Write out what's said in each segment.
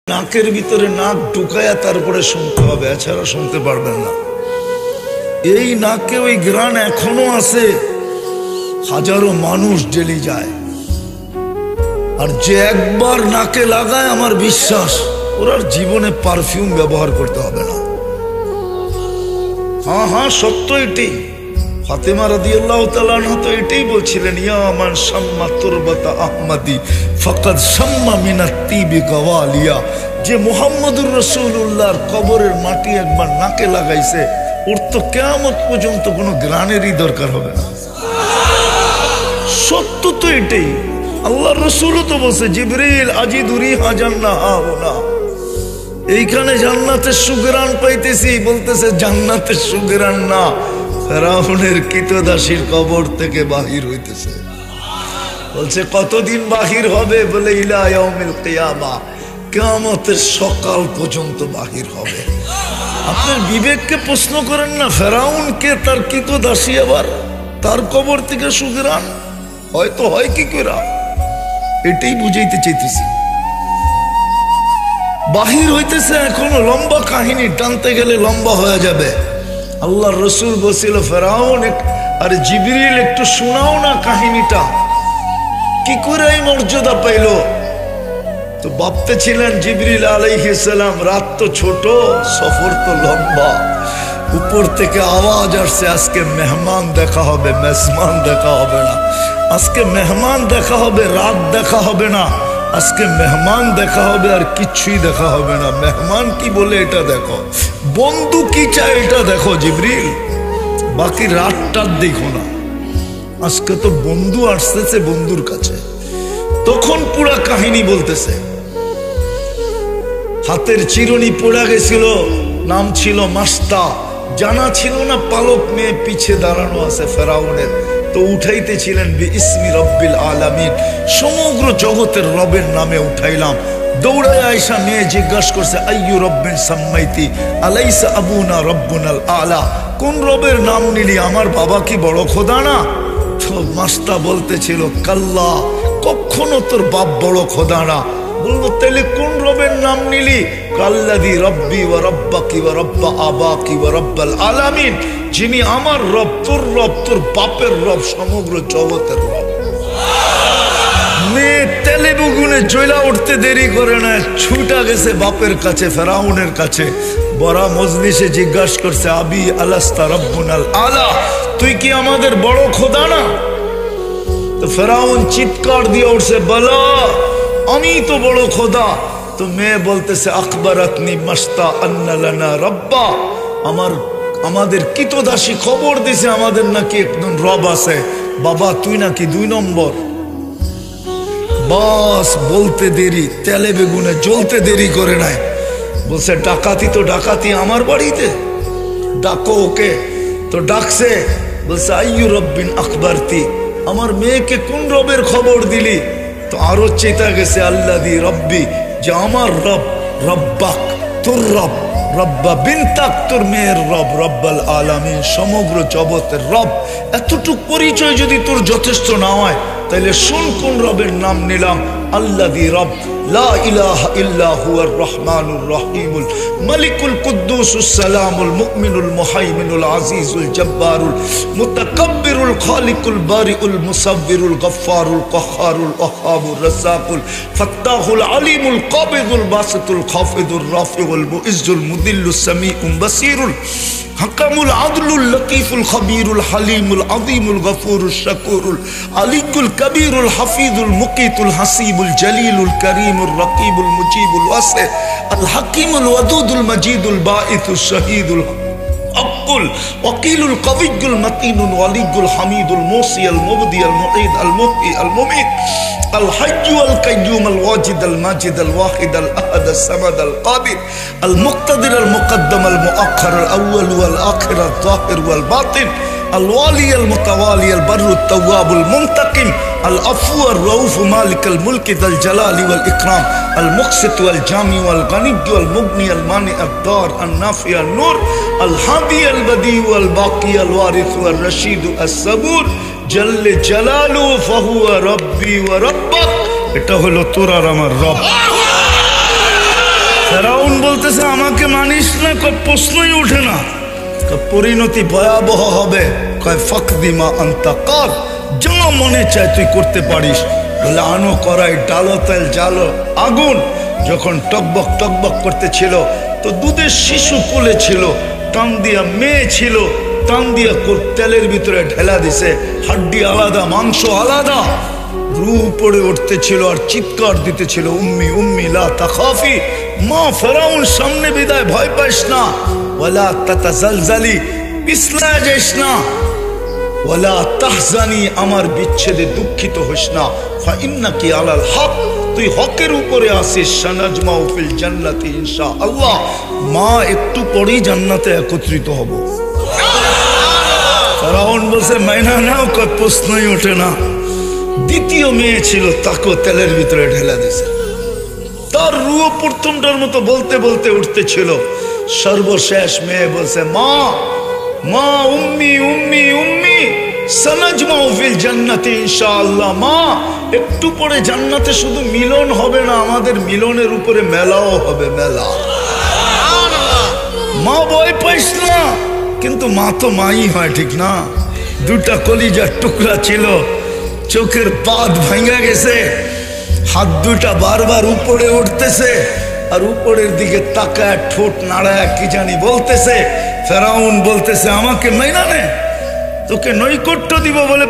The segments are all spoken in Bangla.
নাকের ভিতরে নাক ঢুকায়া তারপরে শুনতে হবে, এছাড়া শুনতে পারবেন না। এই নাকে ওই গ্রান এখনো আছে, হাজারো মানুষ ডেলি যায়। আর যে একবার নাকে লাগায়, আমার বিশ্বাস ওর আর জীবনে পারফিউম ব্যবহার করতে হবে না। হ্যাঁ হ্যাঁ, সত্য এটি। ফাতেমা রাদিয়াল্লাহু তাআলা আনহা তো এটাই বলছিলেন, ইয়া মান শাম্মা তুরবাতা আহমদি ফাকাদ শাম্মা মিনাত তিবি গাওয়ালিয়া। যে মুহাম্মদুর রাসূলুল্লাহর কবরের মাটি একবার নাকে লাগাইছে, ওর তো কিয়ামত পর্যন্ত কোনো গ্রানেরই দরকার হবে না। সত্য তো এটাই। আল্লাহর রাসূলও তো বলছে, জিবরিল আজিদু রিহা জান্নাহ হাউনা, এইখানে জান্নাতের সুঘ্রাণ পাইতেছি। বলতেছে জান্নাতের সুঘ্রাণ না, ফেরাউনের কৃতদাসীর কবর থেকে বাহির হইতেছে। বলছে কতদিন বাহির হবে? বলে ইলা ইয়াউমিল কিয়ামা, কিয়ামতের সকাল পর্যন্ত বাহির হবে। আপনার বিবেককে প্রশ্ন করেন না, ফেরাউনকে তার কৃতদাসী আবার তার কবর থেকে সুঘ্রাণ হয়তো হয় কি করে? এটাই বুঝাইতে চাইতেছি। বাহির হইতেছে, এখনো লম্বা কাহিনী, টানতে গেলে লম্বা হয়ে যাবে। আল্লাহর রাসূল বলছিল, ফেরাউন আরে জিবরিল একটু শোনাও না কাহিনীটা, কি করে এই মর্যাদা পাইল? তো ভাবতে ছিলেন জিবরিল আলাইহিস সালাম, রাত তো ছোট, সফর তো লম্বা। উপর থেকে আওয়াজ আসছে, আজকে মেহমান দেখা হবে, মেজমান দেখা হবে না। আজকে মেহমান দেখা হবে, রাত দেখা হবে না। আজকে মেহমান দেখা হবে, আর কিচ্ছুই দেখা হবে না। মেহমান কি বলে এটা দেখো, বন্ধু কি চায় এটা দেখো জিবরিল, বাকি রাতটার দেখো না। আজকে তো বন্ধু আসতেছে বন্ধুর কাছে। তখন পুরা কাহিনী বলতেছে, হাতের চিরুনি পড়ে গেছিল, নাম ছিল মাস্তা। জানা ছিল না পালক মেয়ে পিছে দাঁড়ানো আছে ফেরাউনের। তো উঠাইতেছিলেন বিইসমি রব্বিল আলামিন, সমগ্র জগতের রবের নামে উঠাইলাম। দৌড়ায় আয়েশা মেয়ে জিজ্ঞাসা করছে, আইয়ু রব্বিন সাম্মাইতি আলাইসা আবুনা রব্বুনাল আলা, কোন রবের নাম নিলি? আমার বাবা কি বড় খোদা না? তো মাস্তা বলতেছিল, কাল্লা, কখনো তোর বাপ বড় খোদা না। বলবো তাহলে কোন রবের নাম নিলি? কাল্লাযী রব্বি ওয়া রব্বাকি ওয়া রব্বা আবাকি ওয়া রব্বাল আলামিন, যিনি আমার রব, তোর রব, তোর বাপের রব, সমগ্র জগতের রব। মেয়ে তেলে বেগুনে জ্বলা উঠতে দেরি করে না, ছুটা গেছে বাপের কাছে, ফেরাউনের কাছে। বড় মজলিসে জিজ্ঞাসা করছে, আবি আলাস্তা রব্বুনাল আলা, তুই কি আমাদের বড় খোদা না? তো ফেরাউন চিৎকার দিয়ে উঠছে, বলা আমি তো বড় খোদা। তো মেয়ে বলতেছে, আখবারাতনি মাস্তা আন্না লানা রব্বা, আমাদের কৃতদাসী খবর দিছে আমাদের নাকি একজন রব আছে। বাবা তুই নাকি 2 নম্বর। বাস বলতে দেরি, তেলে বেগুনে জ্বলতে দেরি করে নাই। বলছে, ডাকাতি তো ডাকাতি আমার বাড়িতে, ডাকো ওকে। তো ডাকছে, বলছে, আইয়ু রব্বিন আখবারতি, আমার মেয়েকে কোন রবের খবর দিলি? তো আরো চেতা গেছে, আল্লাযী রব্বি, যে আমার রব, রব্বাক তোর রব, রব্বা বিনতাক তোর মেয়ের রব, রব্বাল আলামিন, সমগ্র জগতের রব। এতটুক পরিচয় যদি তোর যথেষ্ট না হয়, তাহলে শুন কোন রবের নাম নিলাম। আল্লাযী রব, লা ইলাহা ইল্লা হুয়ার রহমানুর রহিমুল মালিকুল কুদ্দুসুস সালামুল মুমিনুল মুহাইমিনুল আজিজুল জব্বারুল মুতাকাব্বিরুল খালিকুল বারিউল মুসাব্বিরুল গফফারুল কাহ্হারুল ওয়াহ্হাবুর রাসাকুল ফাত্তাহুল আলিমুল কাবিদুল বাসিতুল খাফিদুর রাফিউল মুইজ্জুল মুদিল্লুস সামিউল বাসিরুল হাকামুল আদলুল লতীফুল খবীরুল হালিমুল আযীমুল গফুরুশ শাকুরুল আলিকুল কবীরুল হাফিজুল মুকিতুল হাসিবুল জলিলুল করিমুর রকিবুল মুজিবুল ওয়াসি আল হাকিমুল ওয়াদুদুল মজিদুল বাঈসুশ শহীদুল আকুল ওয়াকিলুল কবিয়ুল মতিনুল ওয়ালিয়ুল হামিদুল মুসি আল মুবদি আল মুঈদ আল মুহয়ি আল মুমীত আল হাইয়্যু আল কাইয়্যুম আল ওয়াজিদ আল মাজিদ আল ওয়াহিদ আল আহাদ আল সামাদ আল কাদির আল মুক্তাদির আল মুকদ্দম আল মুআখ্খার আল আউয়াল ওয়াল আখির আল যাহির ওয়াল বাতিন আল ওয়ালি আল মুতাওয়ালি আল বাররুত তাওয়াবুল মুনতাকিম আল আফু আর রাউফ মালিক আল মুলক যাল জালালি ওয়াল ইকরাম আল মুকসিত ওয়াল জামি ওয়াল গানি ওয়াল মুগনি আল মানি আদ দার আন নাফি আন নূর আল হাদি আল বদি ওয়াল বাকি আল ওয়ারিস ওয়াল রশিদ আস সাবুর জল্লে জালালু ফাহুয়া রব্বি ওয়া রব্বাক। এটা হলো তোর আর আমার রব। ফেরাউন বলতেছে আমাকে মানিস না, প্রশ্নই উঠে না। পরিণতি ভয়াবহ হবে। কয় ফাকদিমা আনতা কাদ, যা মনে চায় তুই করতে পারিস। বলে আনো করাই, ডালো তেল, জালো আগুন। যখন টকবক টকবক করতেছিল তো দুধের শিশু কোলে ছিল, টান দিয়া মেয়ে ছিল, টান দিয়া তেলের ভিতরে ঢেলা দিছে। হাড্ডি আলাদা, মাংস আলাদা, রু পড়ে উঠতেছিল আর চিৎকার দিতেছিল, উম্মি উম্মি লা তাখাফি, মা ফেরাউন সামনে বিদায়, ভয় পাইস না। ওয়ালা তাতাজালজালি, পিছলা যাইস না। ওয়ালা তাহজানি, আমার বিচ্ছেদে দুঃখিত হইস না। ফাইন্নাকি আলাল হক, তুই হকের উপরে আসিস। সানাজমাউ ফিল জান্নাতি ইনশাআল্লাহ, মা একটু পরেই জান্নাতে একত্রিত হব। ফেরাউন বলছে মাইনা নাও, কয় প্রশ্নই ওঠে না। দ্বিতীয় মেয়ে ছিল, তাকেও তেলের ভিতরে ঢেলা দিয়েছে। তার রুহ প্রথমটার মতো বলতে বলতে উঠতেছিল। সর্বশেষ মেয়ে বলছে মা, মা উম্মি উম্মি উম্মি সানাজমাউ ফিল জান্নাতি ইনশাআল্লাহ, মা একটু পরে জান্নাতে শুধু মিলন হবে না, আমাদের মিলনের উপরে মেলাও হবে, মেলা। মা ভয় পাইস না, কিন্তু মা তো মাই হয়, ঠিক না? দুটা কলিজার টুকরা ছিল, চোখের পাত ভাঙা গেছে, হাত দুটা বারবার উপরে উঠতেছে, আর উপরের দিকে তাকায় ঠোঁট নাড়ায় কি জানি বলতেছে। ফেরাউন বলতেছে আমাকে মাইনা নে, তোকে নৈকট্য দিব বলে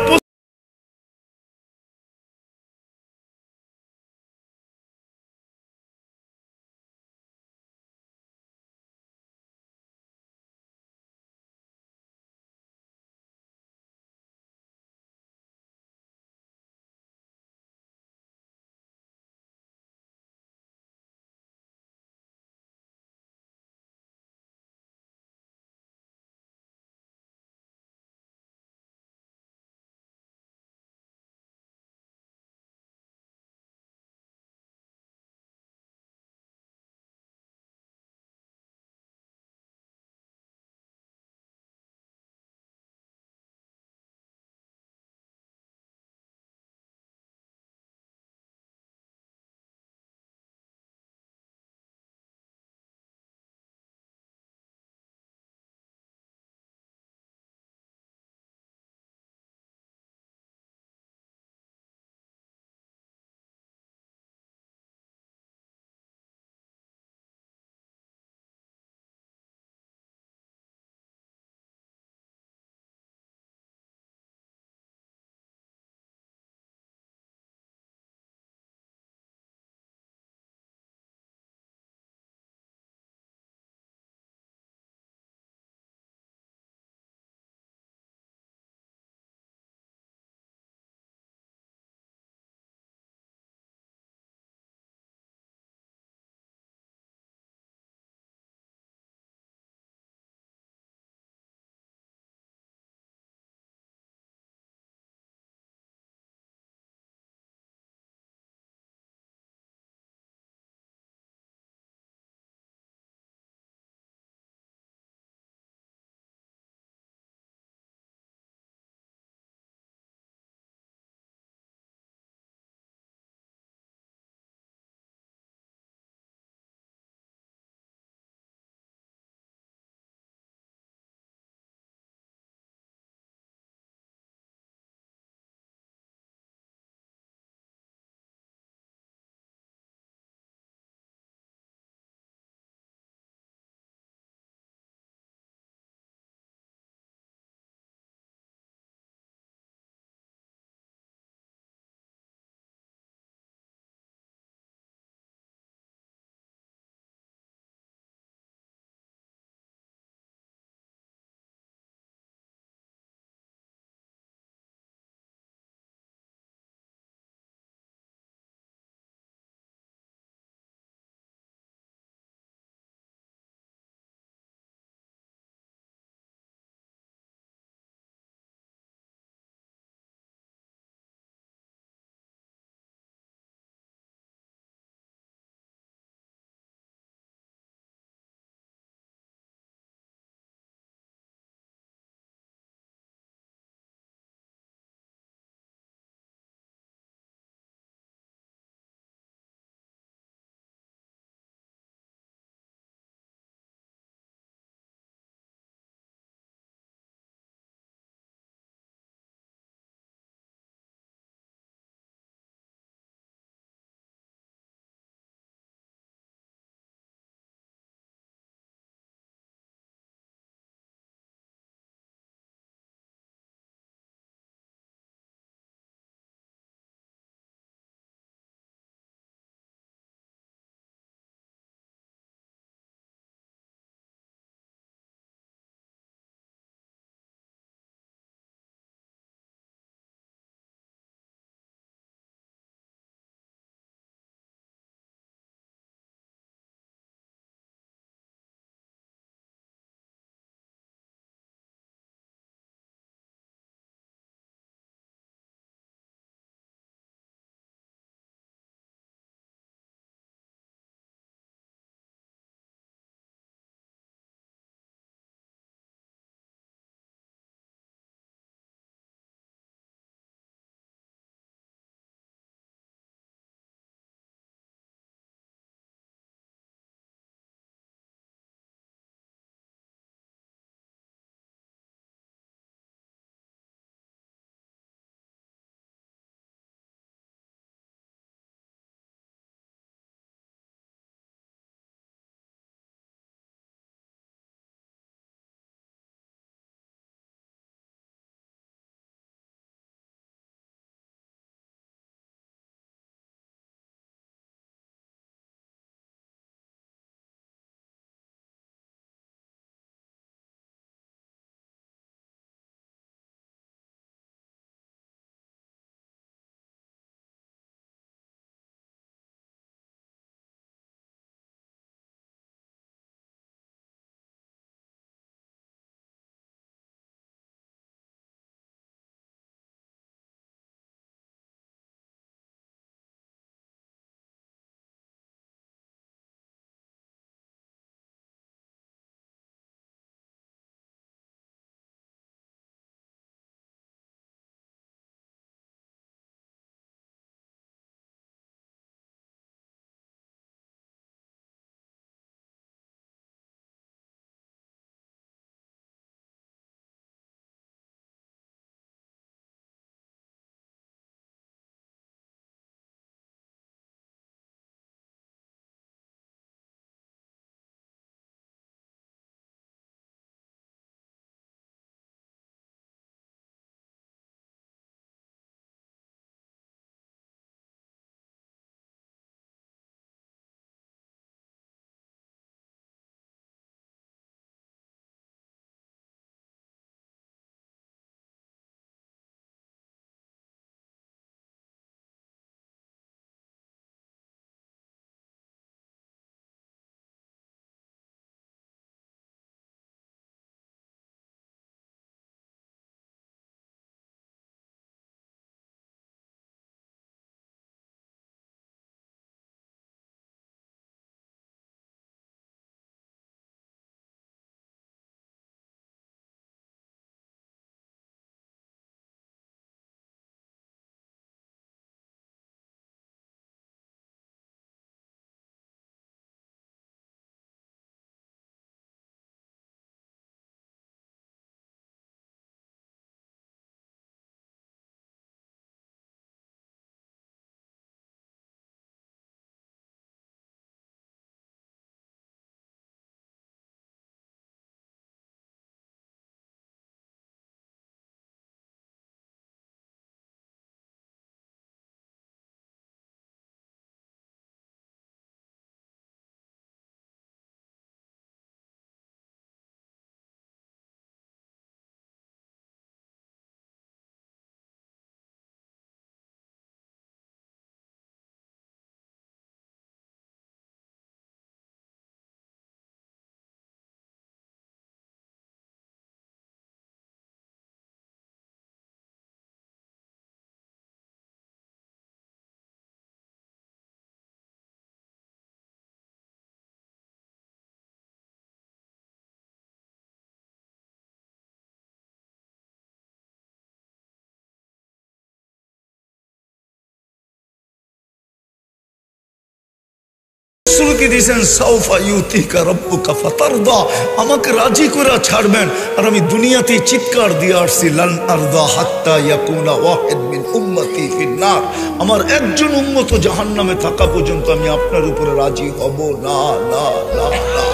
শ্রুতি দিয়েছেন সাউফা ইউতিকা রাব্বুকা ফাতারদা, আমাকে রাজি করে ছাড়বেন। আর আমি দুনিয়াতে চিৎকার দিয়ে আসছি, লান আরদা হাত্তা ইয়াকুনা ওয়াহিদ মিন উম্মতি ফিন্নার, আমার একজন উম্মত জাহান্নামে থাকা পর্যন্ত আমি আপনার উপরে রাজি হব না, না, না, না।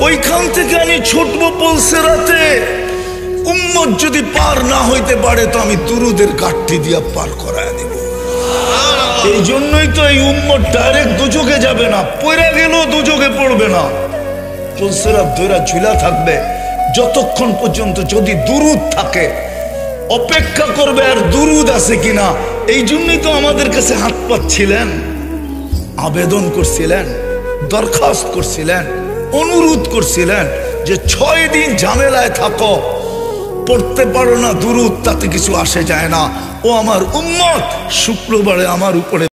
ওইখান থেকে আমি ছুটবো পুলসিরাতে। উম্মত যদি পার না হইতে পারে তো আমি দুরুদের ঘাটতি দিয়া পার করায় দিব। এই জন্যই তো এই উম্মত ডাইরেক্ট দুযোগে যাবে না, পড়ে গেলেও দুযোগে পড়বে না, পুলসিরাত ধরে ঝুলা থাকবে যতক্ষণ পর্যন্ত যদি দুরুদ থাকে। অপেক্ষা করবে আর দুরুদ আছে কিনা। এই জন্যই তো আমাদের কাছে হাত পাচ্ছিলেন, আবেদন করছিলেন, দরখাস্ত করছিলেন, অনুরোধ করছিলেন যে 6 দিন ঝামেলায় থাকো, পড়তে পারো না দুরুদ, তাতে কিছু আসে যায় না। ও আমার উম্মত, শুক্রবারে আমার উপরে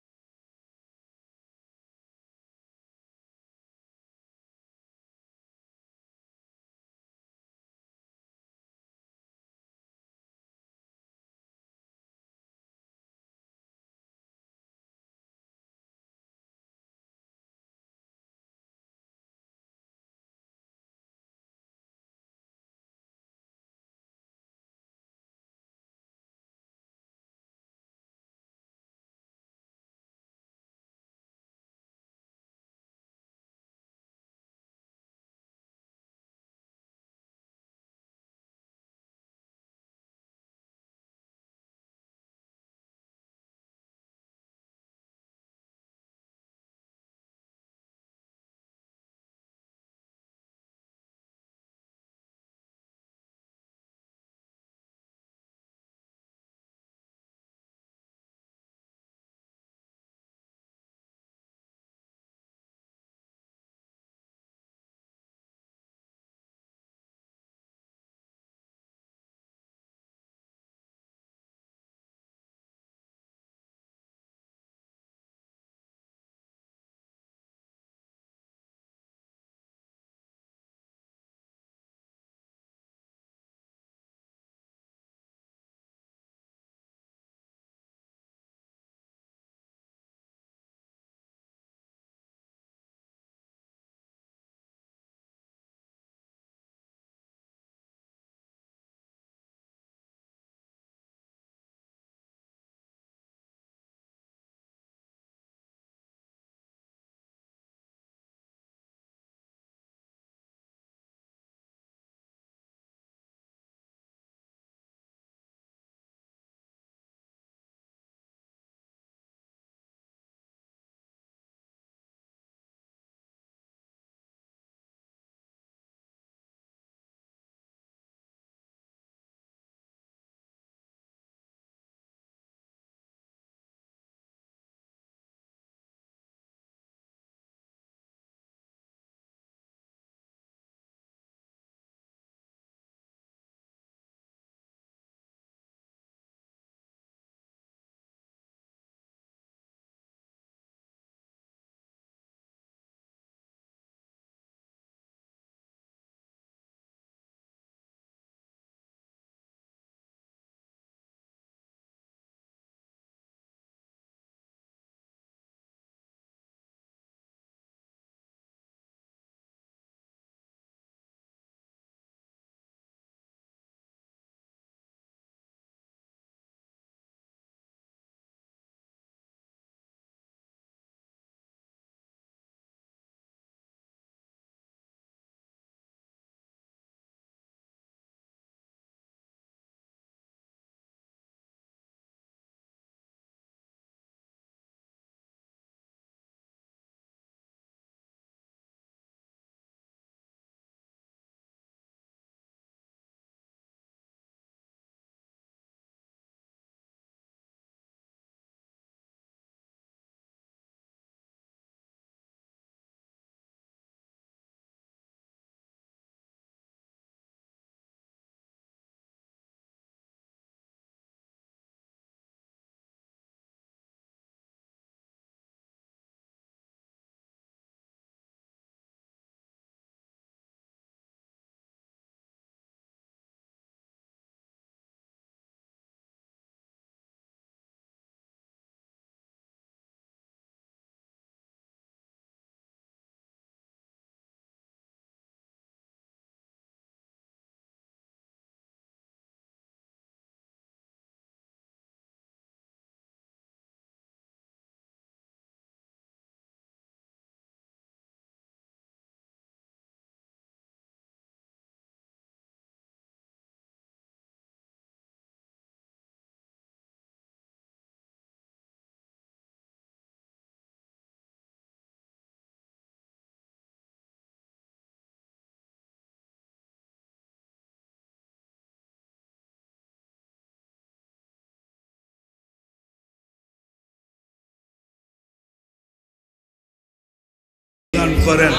করেন।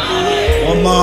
ওমা